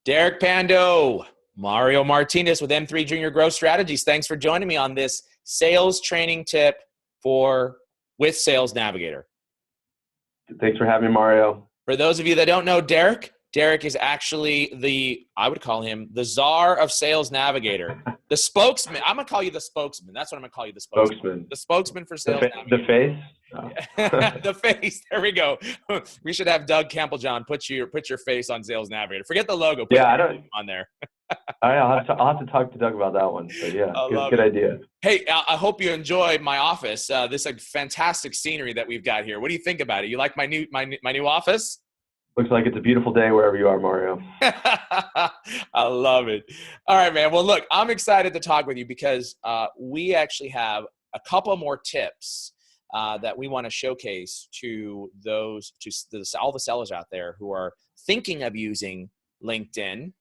Derek Pando, Mario Martinez with M3 Junior Growth Strategies. Thanks for joining me on this sales training tip with Sales Navigator. Thanks for having me, Mario. For those of you that don't know Derek is actually I would call him the czar of Sales Navigator. The spokesman. I'm going to call you the spokesman. That's what I'm going to call you, the spokesman. The spokesman for Sales Navigator. The face? Oh. The face. There we go. We should have Doug Campbell-John put your face on Sales Navigator. Forget the logo. Put I don't on there. I'll have to talk to Doug about that one. But yeah, good idea. Hey, I hope you enjoy my office. This fantastic scenery that we've got here. What do you think about it? You like my new office? Looks like it's a beautiful day wherever you are, Mario. I love it. All right, man. Well, look, I'm excited to talk with you because we actually have a couple more tips that we want to showcase to all the sellers out there who are thinking of using LinkedIn,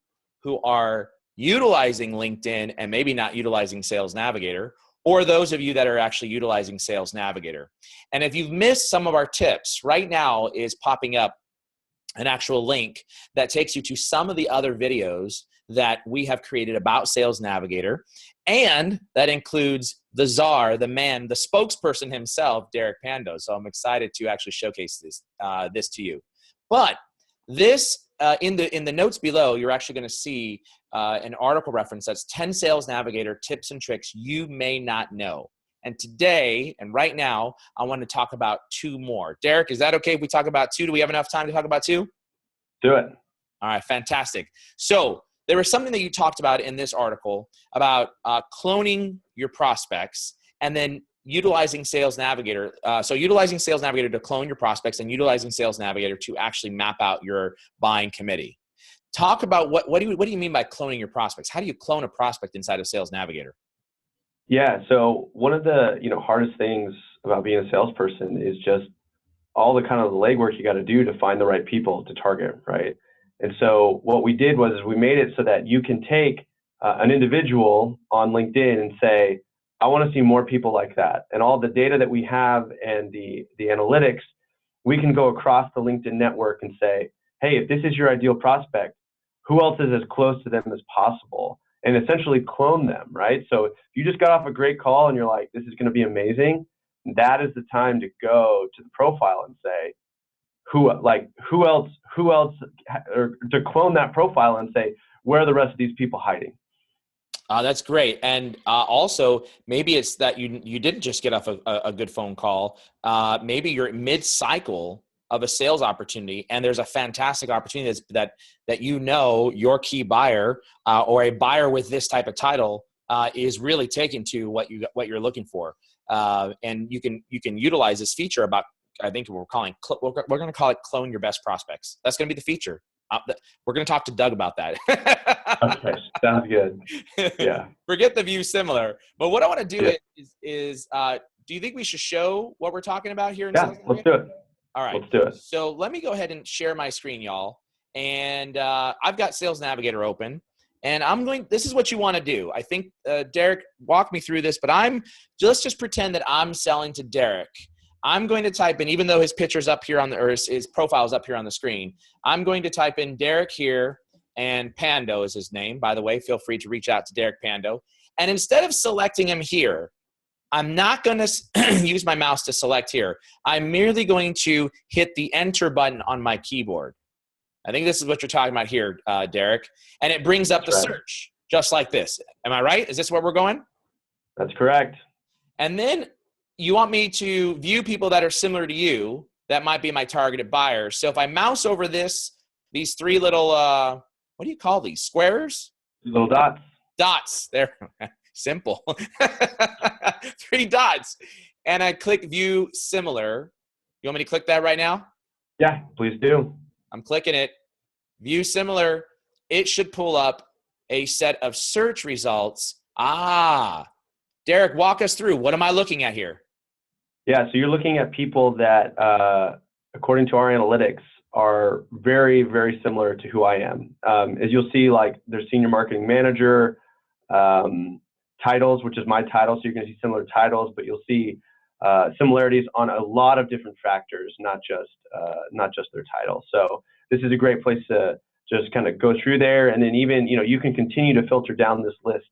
who are utilizing LinkedIn and maybe not utilizing Sales Navigator, or those of you that are actually utilizing Sales Navigator. And if you've missed some of our tips, right now is popping up an actual link that takes you to some of the other videos that we have created about Sales Navigator. And that includes the czar, the man, the spokesperson himself, Derek Pando. So I'm excited to actually showcase this to you. But this, in the notes below, you're actually going to see an article reference that's 10 Sales Navigator tips and tricks you may not know. And today, and right now, I want to talk about 2 more. Derek, is that okay if we talk about 2? Do we have enough time to talk about 2? Do it. All right, fantastic. So there was something that you talked about in this article about cloning your prospects and then utilizing Sales Navigator. So utilizing Sales Navigator to clone your prospects and utilizing Sales Navigator to actually map out your buying committee. Talk about what do you mean by cloning your prospects? How do you clone a prospect inside of Sales Navigator? Yeah, so one of the hardest things about being a salesperson is just all the kind of the legwork you got to do to find the right people to target, right? And so what we did was we made it so that you can take an individual on LinkedIn and say, I want to see more people like that. And all the data that we have and the analytics, we can go across the LinkedIn network and say, hey, if this is your ideal prospect, who else is as close to them as possible? And essentially clone them, right? So if you just got off a great call and you're like, this is going to be amazing, that is the time to go to the profile and say, who else, or to clone that profile and say, where are the rest of these people hiding? That's great. And also, maybe it's that you didn't just get off a good phone call. Maybe you're mid-cycle of a sales opportunity, and there's a fantastic opportunity that your key buyer or a buyer with this type of title is really taken to what you're looking for, and you can utilize this feature about, I think we're going to call it clone your best prospects. That's going to be the feature. We're going to talk to Doug about that. Okay, sounds good. Yeah. Forget the view similar. But what I want to do is do you think we should show what we're talking about here? Let's do it. All right. Let's do it. So let me go ahead and share my screen, y'all. And I've got Sales Navigator open. And this is what you want to do. I think, Derek, walk me through this. But let's just pretend that I'm selling to Derek. I'm going to type in, even though his picture's up here his profile is up here on the screen, I'm going to type in Derek here, and Pando is his name. By the way, feel free to reach out to Derek Pando. And instead of selecting him here, I'm not going to use my mouse to select here. I'm merely going to hit the enter button on my keyboard. I think this is what you're talking about here, Derek. And it brings up the search, just like this. Am I right? Is this where we're going? That's correct. And then you want me to view people that are similar to you. That might be my targeted buyers. So if I mouse over these 3 little, what do you call these? Squares? Little dots. Dots. They're simple. 3 dots. And I click view similar. You want me to click that right now? Yeah, please do. I'm clicking it. View similar. It should pull up a set of search results. Derek, walk us through. What am I looking at here? Yeah, so you're looking at people that, according to our analytics, are very, very similar to who I am. As you'll see, like their senior marketing manager, titles, which is my title, so you're going to see similar titles, but you'll see similarities on a lot of different factors, not just their title. So this is a great place to just kind of go through there, and then even you can continue to filter down this list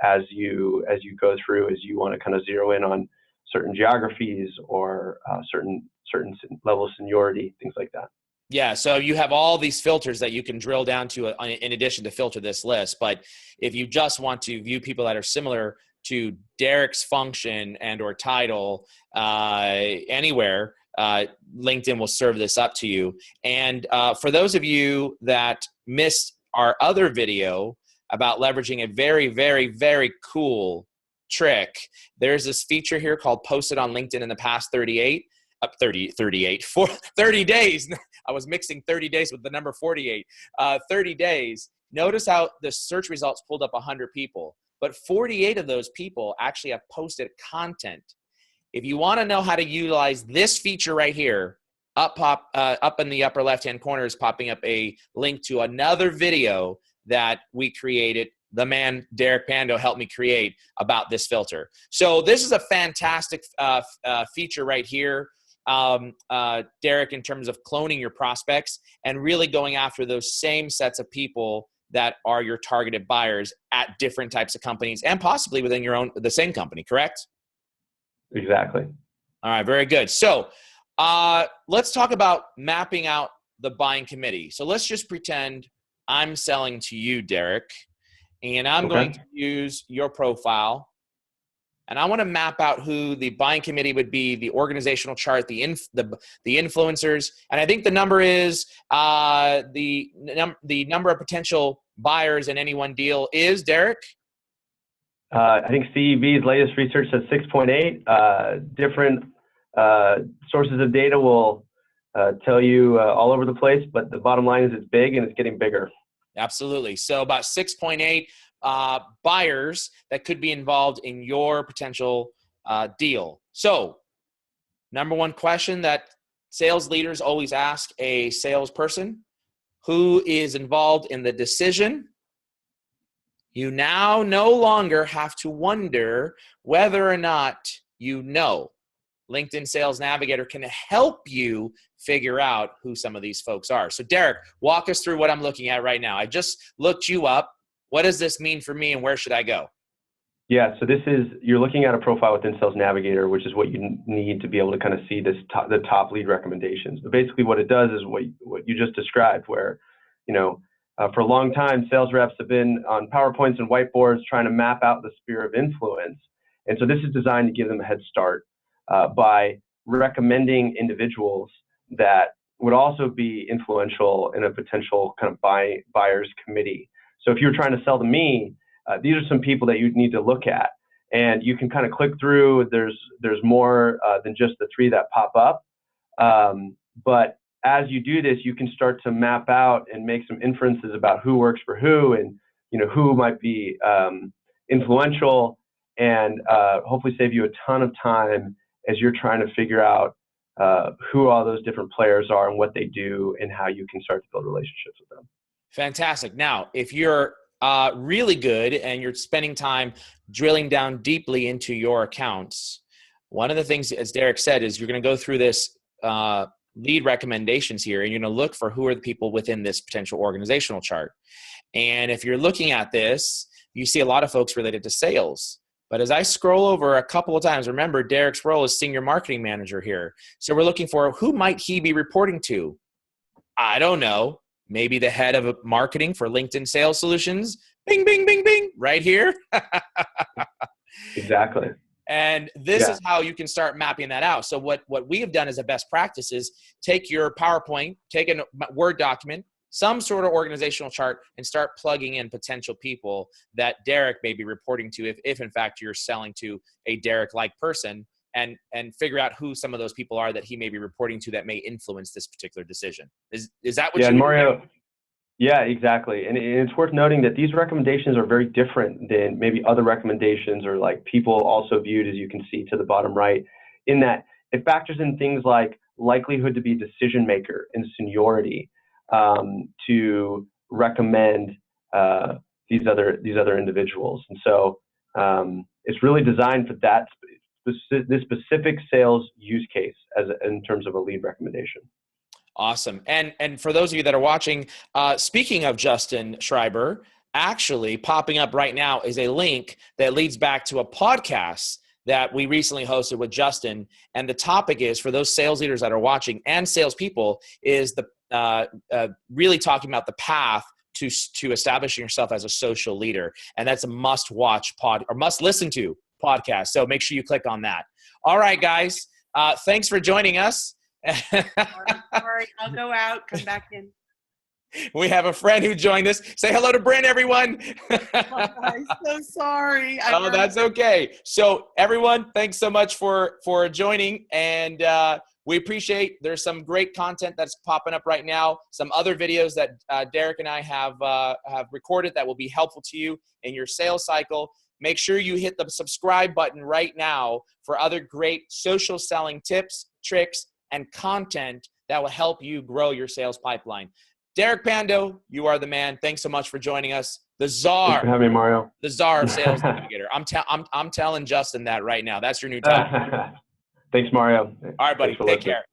as you go through, as you want to kind of zero in on certain geographies or certain level of seniority, things like that. Yeah, so you have all these filters that you can drill down to in addition to filter this list. But if you just want to view people that are similar to Derek's function and or title anywhere, LinkedIn will serve this up to you. And for those of you that missed our other video about leveraging a very, very, very cool trick, there's this feature here called Posted on LinkedIn in the past 30 days. I was mixing 30 days with the number 48. 30 days. Notice how the search results pulled up 100 people, but 48 of those people actually have posted content. If you want to know how to utilize this feature right here, up in the upper left-hand corner is popping up a link to another video that we created. The man, Derek Pando, helped me create about this filter. So this is a fantastic feature right here, Derek, in terms of cloning your prospects and really going after those same sets of people that are your targeted buyers at different types of companies and possibly within the same company, correct? Exactly. All right, very good. So let's talk about mapping out the buying committee. So let's just pretend I'm selling to you, Derek, and I'm going to use your profile, and I want to map out who the buying committee would be, the organizational chart, the influencers, and I think the number is the number of potential buyers in any one deal is, Derek? I think CEB's latest research says 6.8. Different sources of data will tell you all over the place, but the bottom line is it's big and it's getting bigger. Absolutely. So about 6.8 buyers that could be involved in your potential deal. So number one question that sales leaders always ask a salesperson: who is involved in the decision? You now no longer have to wonder whether or not you know. LinkedIn Sales Navigator can help you figure out who some of these folks are. So Derek, walk us through what I'm looking at right now. I just looked you up. What does this mean for me and where should I go? Yeah, so you're looking at a profile within Sales Navigator, which is what you need to be able to kind of see the top lead recommendations. But basically what it does is what you just described, where, for a long time, sales reps have been on PowerPoints and whiteboards trying to map out the sphere of influence. And so this is designed to give them a head start by recommending individuals that would also be influential in a potential kind of buyer's committee. So if you're trying to sell to me, these are some people that you'd need to look at, and you can kind of click through. There's more than just the 3 that pop up, but as you do this, you can start to map out and make some inferences about who works for who, and who might be influential, and hopefully save you a ton of time as you're trying to figure out who all those different players are and what they do and how you can start to build relationships with them. Fantastic. Now, if you're really good and you're spending time drilling down deeply into your accounts, one of the things, as Derek said, is you're going to go through this lead recommendations here, and you're going to look for who are the people within this potential organizational chart. And if you're looking at this, you see a lot of folks related to sales. But as I scroll over a couple of times, remember Derek's role is senior marketing manager here. So we're looking for who might he be reporting to? I don't know. Maybe the head of marketing for LinkedIn Sales Solutions. Bing, bing, bing, bing, right here. Exactly. And this is how you can start mapping that out. So what we have done as a best practice is take your PowerPoint, take a Word document, some sort of organizational chart, and start plugging in potential people that Derek may be reporting to if in fact you're selling to a Derek-like person, and figure out who some of those people are that he may be reporting to that may influence this particular decision. Is that what you Mario? doing? Yeah, exactly. And it's worth noting that these recommendations are very different than maybe other recommendations, or like people also viewed, as you can see to the bottom right, in that it factors in things like likelihood to be decision maker and seniority to recommend these other individuals. And so it's really designed for this specific sales use case in terms of a lead recommendation. Awesome. And for those of you that are watching, speaking of Justin Schreiber, actually popping up right now is a link that leads back to a podcast that we recently hosted with Justin. And the topic is, for those sales leaders that are watching and salespeople, is really talking about the path to establishing yourself as a social leader. And that's a must-watch or must-listen to podcast. So make sure you click on that. All right, guys. Thanks for joining us. All right, I'll go out, come back in. We have a friend who joined us. Say hello to Brent, everyone. I'm so sorry. Oh, that's okay. So everyone, thanks so much for joining. And we appreciate, there's some great content that's popping up right now. Some other videos that Derek and I have recorded that will be helpful to you in your sales cycle. Make sure you hit the subscribe button right now for other great social selling tips, tricks, and content that will help you grow your sales pipeline. Derek Pando, you are the man. Thanks so much for joining us. The czar. Thanks for having me, Mario. The czar of Sales Navigator. I'm telling Justin that right now. That's your new title. Thanks, Mario. All right, buddy. Take care.